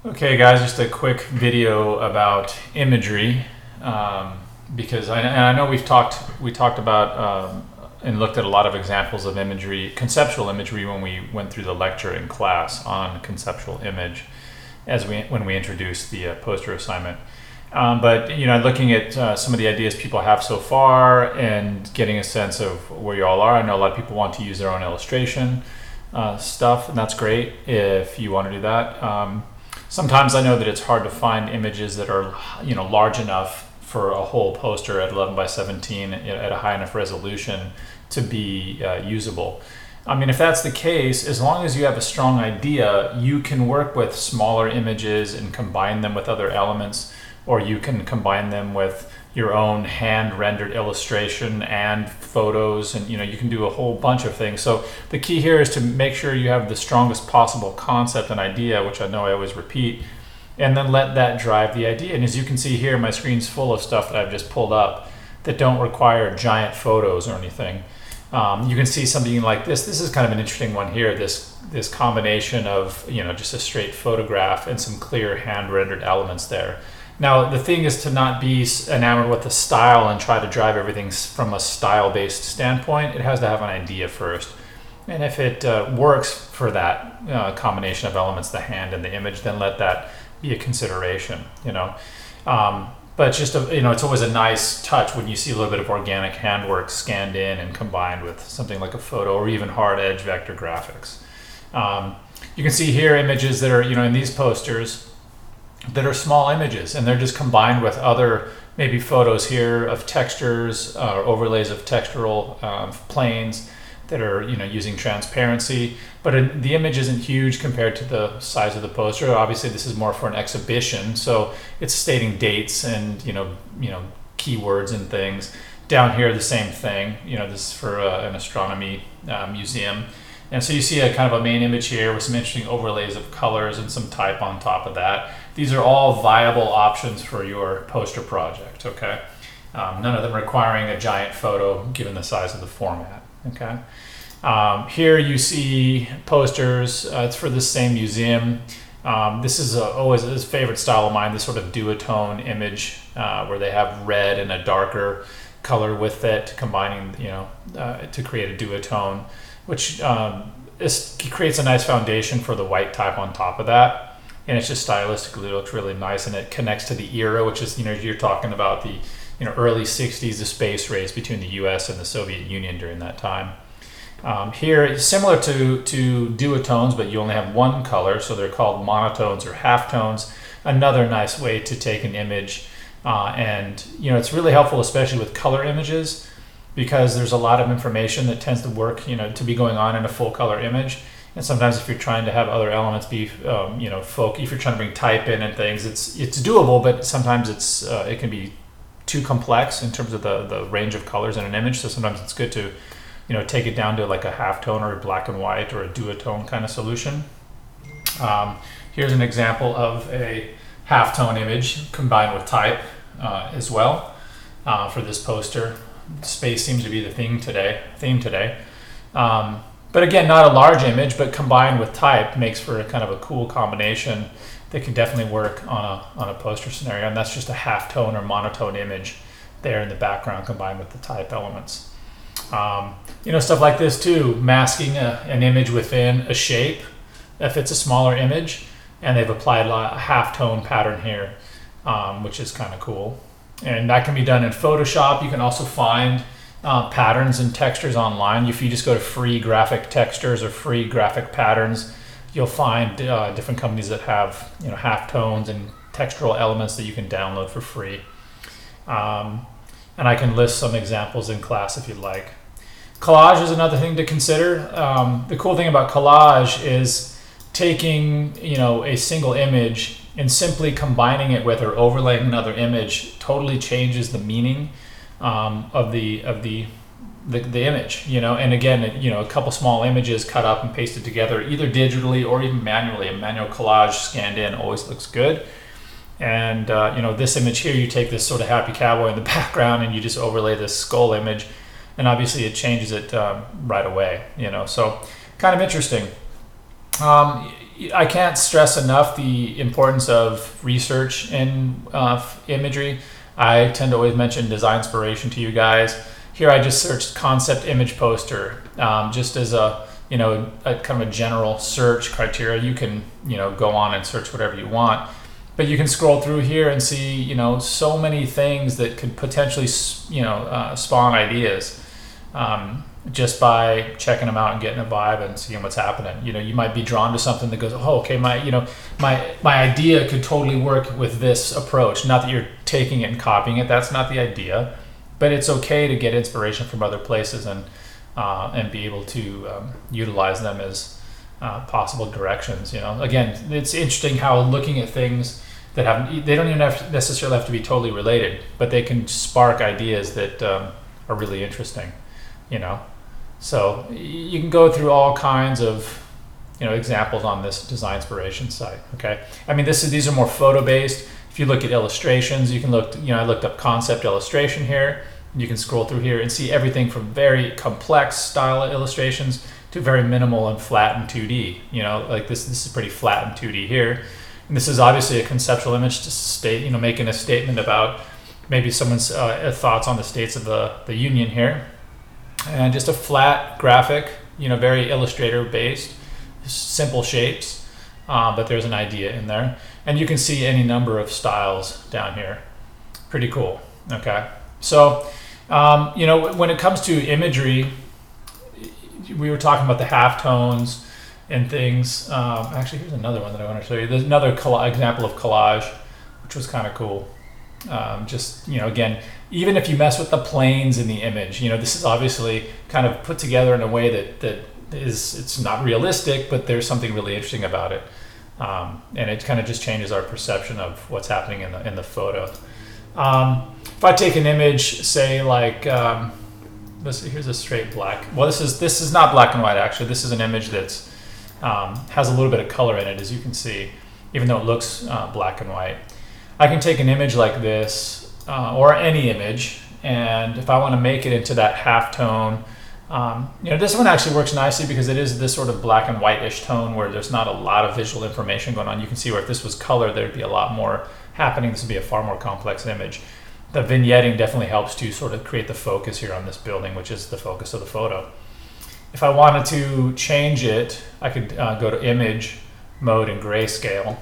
Okay, guys, just a quick video about imagery, because I know we talked about and looked at a lot of examples of imagery, conceptual imagery, when we went through the lecture in class on conceptual image, when we introduced the poster assignment. But looking at some of the ideas people have so far and getting a sense of where you all are. I know a lot of people want to use their own illustration stuff, and that's great if you want to do that. Sometimes I know that it's hard to find images that are, large enough for a whole poster at 11 by 17 at a high enough resolution to be usable. I mean, if that's the case, as long as you have a strong idea, you can work with smaller images and combine them with other elements, or you can combine them with your own hand-rendered illustration and photos, and you can do a whole bunch of things. So the key here is to make sure you have the strongest possible concept and idea, which I know I always repeat, and then let that drive the idea. And as you can see here, my screen's full of stuff that I've just pulled up that don't require giant photos or anything. You can see something like this. This is kind of an interesting one here, this combination of just a straight photograph and some clear hand-rendered elements there. Now, the thing is to not be enamored with the style and try to drive everything from a style-based standpoint. It has to have an idea first. And if it works for that combination of elements, the hand and the image, then let that be a consideration, But it's just, it's always a nice touch when you see a little bit of organic handwork scanned in and combined with something like a photo or even hard edge vector graphics. You can see here images that are, in these posters, that are small images, and they're just combined with other maybe photos here of textures or overlays of textural planes that are using transparency. But the image isn't huge compared to the size of the poster. Obviously, this is more for an exhibition, so it's stating dates and keywords and things. Down here, the same thing. This is for an astronomy museum. And so you see a kind of a main image here with some interesting overlays of colors and some type on top of that. These are all viable options for your poster project, okay? None of them requiring a giant photo given the size of the format, okay? Here you see posters. It's for the same museum. This is always a favorite style of mine, this sort of duotone image where they have red and a darker color with it, combining, to create a duotone, which creates a nice foundation for the white type on top of that. And it's just stylistically, it looks really nice, and it connects to the era, which is, you're talking about the early 60s, the space race between the US and the Soviet Union during that time. Here, it's similar to duotones, but you only have one color, so they're called monotones or halftones. Another nice way to take an image, and it's really helpful, especially with color images, because there's a lot of information that tends to work, to be going on in a full color image. And sometimes if you're trying to have other elements be, if you're trying to bring type in and things, it's doable, but sometimes it can be too complex in terms of the range of colors in an image. So sometimes it's good to, take it down to like a halftone or a black and white or a duotone kind of solution. Here's an example of a halftone image combined with type as well for this poster. Space seems to be the theme today. But again, not a large image, but combined with type makes for a kind of a cool combination that can definitely work on a poster scenario. And that's just a halftone or monotone image there in the background combined with the type elements. Stuff like this too, masking an image within a shape if it's a smaller image, and they've applied a halftone pattern here, which is kind of cool. And that can be done in Photoshop. You can also find patterns and textures online. If you just go to free graphic textures or free graphic patterns, you'll find different companies that have halftones and textural elements that you can download for free. And I can list some examples in class if you'd like. Collage is another thing to consider. The cool thing about collage is taking a single image and simply combining it with or overlaying another image totally changes the meaning of the image, and again, a couple small images cut up and pasted together, either digitally or even manually. A manual collage scanned in always looks good. And this image here, you take this sort of happy cowboy in the background and you just overlay this skull image, and obviously it changes it right away. So kind of interesting. I can't stress enough the importance of research in imagery. I tend to always mention design inspiration to you guys. Here I just searched concept image poster, just as a kind of a general search criteria. You can go on and search whatever you want, but you can scroll through here and see so many things that could potentially spawn ideas. Just by checking them out and getting a vibe and seeing what's happening. You might be drawn to something that goes, oh, okay, my idea could totally work with this approach. Not that you're taking it and copying it, that's not the idea, but it's okay to get inspiration from other places and be able to utilize them as possible directions. Again, it's interesting how looking at things that they don't even necessarily have to be totally related, but they can spark ideas that are really interesting. So you can go through all kinds of examples on this design inspiration site. Okay, I mean these are more photo based. If you look at illustrations, you can look. I looked up concept illustration here. You can scroll through here and see everything from very complex style illustrations to very minimal and flat and 2D. Like this is pretty flat and 2D here. And this is obviously a conceptual image to state, making a statement about maybe someone's thoughts on the states of the union here. And just a flat graphic, very illustrator based, simple shapes, but there's an idea in there. And you can see any number of styles down here. Pretty cool. Okay. So, when it comes to imagery, we were talking about the halftones and things. Actually, here's another one that I want to show you. There's another example of collage, which was kind of cool. Again, even if you mess with the planes in the image, this is obviously kind of put together in a way that it's not realistic, but there's something really interesting about it. And it kind of just changes our perception of what's happening in the photo. If I take an image, say like, here's a straight black. Well, this is not black and white actually. This is an image that's has a little bit of color in it, as you can see, even though it looks black and white. I can take an image like this, or any image, and if I want to make it into that halftone, this one actually works nicely because it is this sort of black and white-ish tone where there's not a lot of visual information going on. You can see where if this was color, there'd be a lot more happening. This would be a far more complex image. The vignetting definitely helps to sort of create the focus here on this building, which is the focus of the photo. If I wanted to change it, I could go to image mode and grayscale.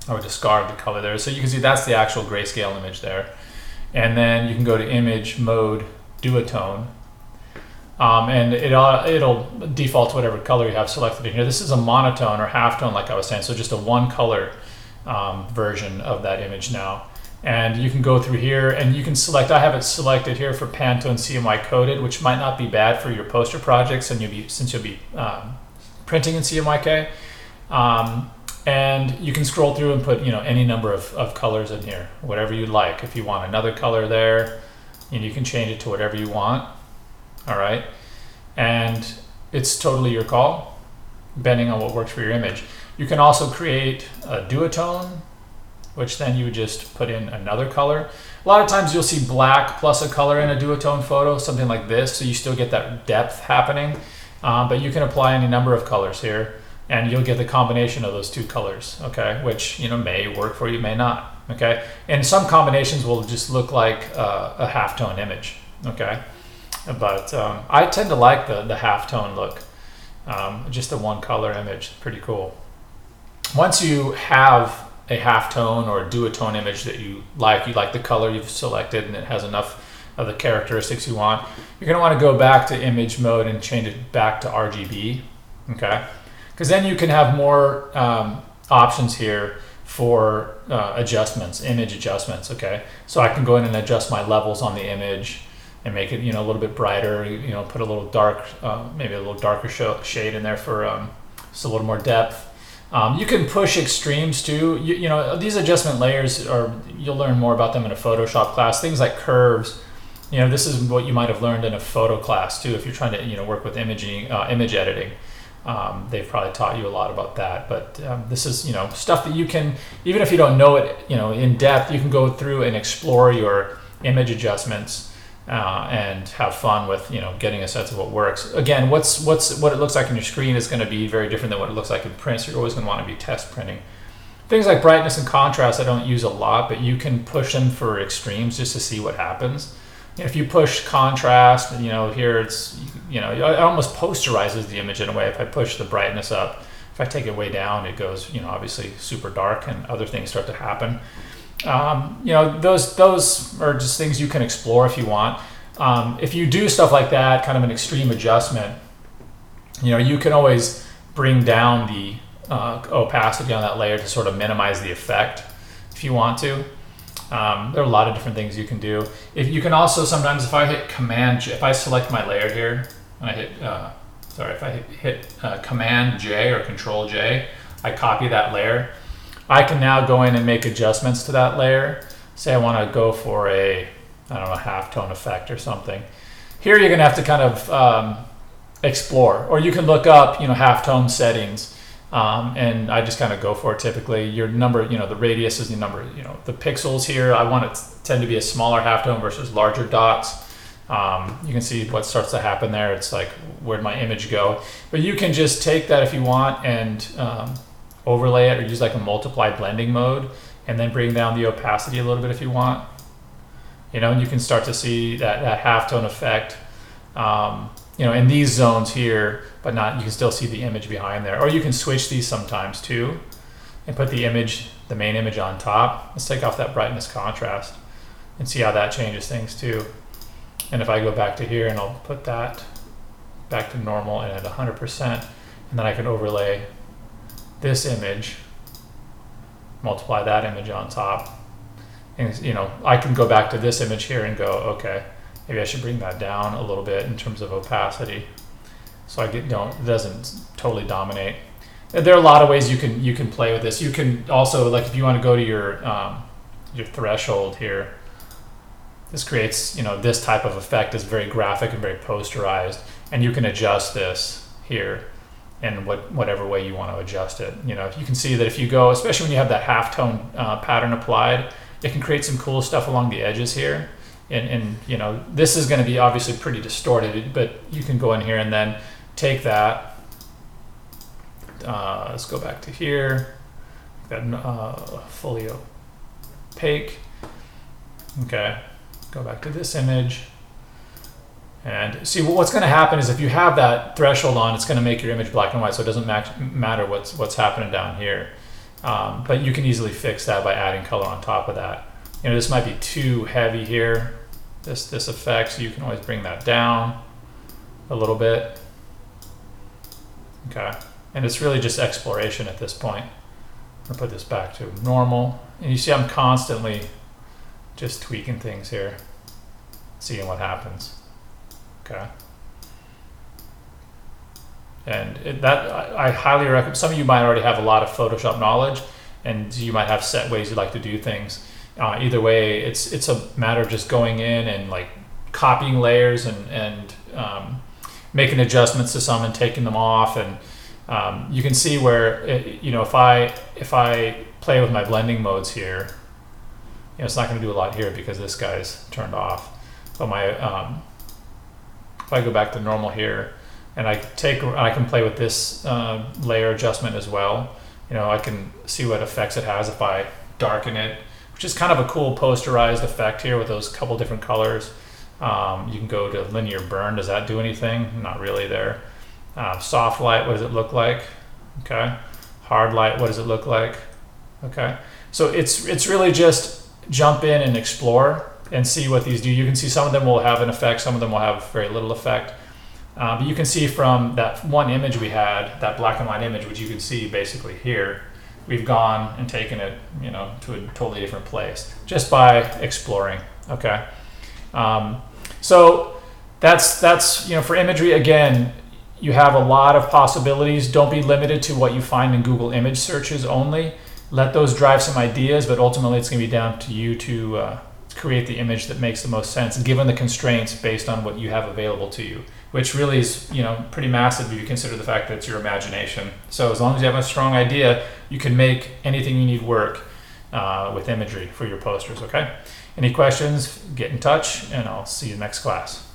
I would discard the color there. So you can see that's the actual grayscale image there. And then you can go to image mode, duotone. And it'll default to whatever color you have selected in here. This is a monotone or halftone, like I was saying. So just a one color version of that image now. And you can go through here and you can select, I have it selected here for Pantone CMY coded, which might not be bad for your poster projects and since you'll be printing in CMYK. And you can scroll through and put any number of colors in here, whatever you like. If you want another color there, and you can change it to whatever you want. All right, and it's totally your call, depending on what works for your image. You can also create a duotone, which then you would just put in another color. A lot of times you'll see black plus a color in a duotone photo, something like this, so you still get that depth happening. But you can apply any number of colors here, and you'll get the combination of those two colors, okay? Which may work for you, may not, okay? And some combinations will just look like a halftone image, okay? But I tend to like the halftone look, just a one color image, pretty cool. Once you have a halftone or a duotone image that you like the color you've selected and it has enough of the characteristics you want, you're gonna wanna go back to image mode and change it back to RGB, okay? Because then you can have more options here for adjustments, image adjustments, okay? So I can go in and adjust my levels on the image and make it, a little bit brighter, put a little dark, maybe a little darker shade in there for just a little more depth. You can push extremes too. These adjustment layers you'll learn more about them in a Photoshop class. Things like curves, this is what you might have learned in a photo class too if you're trying to, work with image editing. They've probably taught you a lot about that, but this is stuff that you can, even if you don't know it in depth, you can go through and explore your image adjustments and have fun with, you know, getting a sense of what works. Again, what it looks like on your screen is going to be very different than what it looks like in print, so you're always going to want to be test printing. Things like brightness and contrast I don't use a lot, but you can push them for extremes just to see what happens. If you push contrast, you know, here it's, you know, it almost posterizes the image in a way. If I push the brightness up, if I take it way down, it goes, you know, obviously super dark and other things start to happen. You know, those are just things you can explore if you want. If you do stuff like that, kind of an extreme adjustment, you know, you can always bring down the opacity on that layer to sort of minimize the effect if you want to. There are a lot of different things you can do. If you can also sometimes, if I hit Command J, if I select my layer here, and I hit, if I hit Command J or Control J, I copy that layer. I can now go in and make adjustments to that layer. Say I want to go for a, I don't know, halftone effect or something. Here you're going to have to kind of explore, or you can look up, you know, halftone settings. And I just kind of go for it typically. Your number, you know, the radius is the number, you know, the pixels here, I want it to tend to be a smaller halftone versus larger dots. You can see what starts to happen there. It's like, where'd my image go? But you can just take that if you want and overlay it, or use like a multiply blending mode, and then bring down the opacity a little bit if you want. You know, and you can start to see that halftone effect. You know, in these zones here, but not, you can still see the image behind there. Or you can switch these sometimes too, and put the image, the main image on top. Let's take off that brightness contrast and see how that changes things too. And if I go back to here, and I'll put that back to normal and at 100%, and then I can overlay this image, multiply that image on top. And, you know, I can go back to this image here and go, okay, maybe I should bring that down a little bit in terms of opacity, so it doesn't totally dominate. There are a lot of ways you can play with this. You can also, like, if you want to go to your threshold here, this creates, you know, this type of effect is very graphic and very posterized, and you can adjust this here in whatever way you want to adjust it. You know, you can see that if you go, especially when you have that halftone pattern applied, it can create some cool stuff along the edges here. And you know, this is going to be obviously pretty distorted, but you can go in here and then take that. Let's go back to here. That fully opaque. Okay, go back to this image. And see, what's going to happen is if you have that threshold on, it's going to make your image black and white, so it doesn't matter what's happening down here. But you can easily fix that by adding color on top of that. You know, this might be too heavy here, this effect, so you can always bring that down a little bit. Okay, and it's really just exploration at this point. I'll put this back to normal, and you see I'm constantly just tweaking things here, seeing what happens. Okay, and I highly recommend. Some of you might already have a lot of Photoshop knowledge, and you might have set ways you like to do things. Either way, it's a matter of just going in and like copying layers and making adjustments to some and taking them off, and you can see where you know, if I play with my blending modes here, you know, it's not going to do a lot here because this guy's turned off. But my if I go back to normal here, and I can play with this layer adjustment as well. You know, I can see what effects it has if I darken it, which is kind of a cool posterized effect here with those couple different colors. You can go to linear burn. Does that do anything? Not really there. Soft light, what does it look like? Okay. Hard light, what does it look like? Okay. So it's really just jump in and explore and see what these do. You can see some of them will have an effect, some of them will have very little effect. But you can see from that one image we had, that black and white image, which you can see basically here, we've gone and taken it, you know, to a totally different place just by exploring. Okay. So that's, you know, for imagery, again, you have a lot of possibilities. Don't be limited to what you find in Google image searches only. Let those drive some ideas, but ultimately it's going to be down to you to create the image that makes the most sense, given the constraints based on what you have available to you, which really is, you know, pretty massive if you consider the fact that it's your imagination. So as long as you have a strong idea, you can make anything you need work. with imagery for your posters. Okay. Any questions? Get in touch, and I'll see you next class.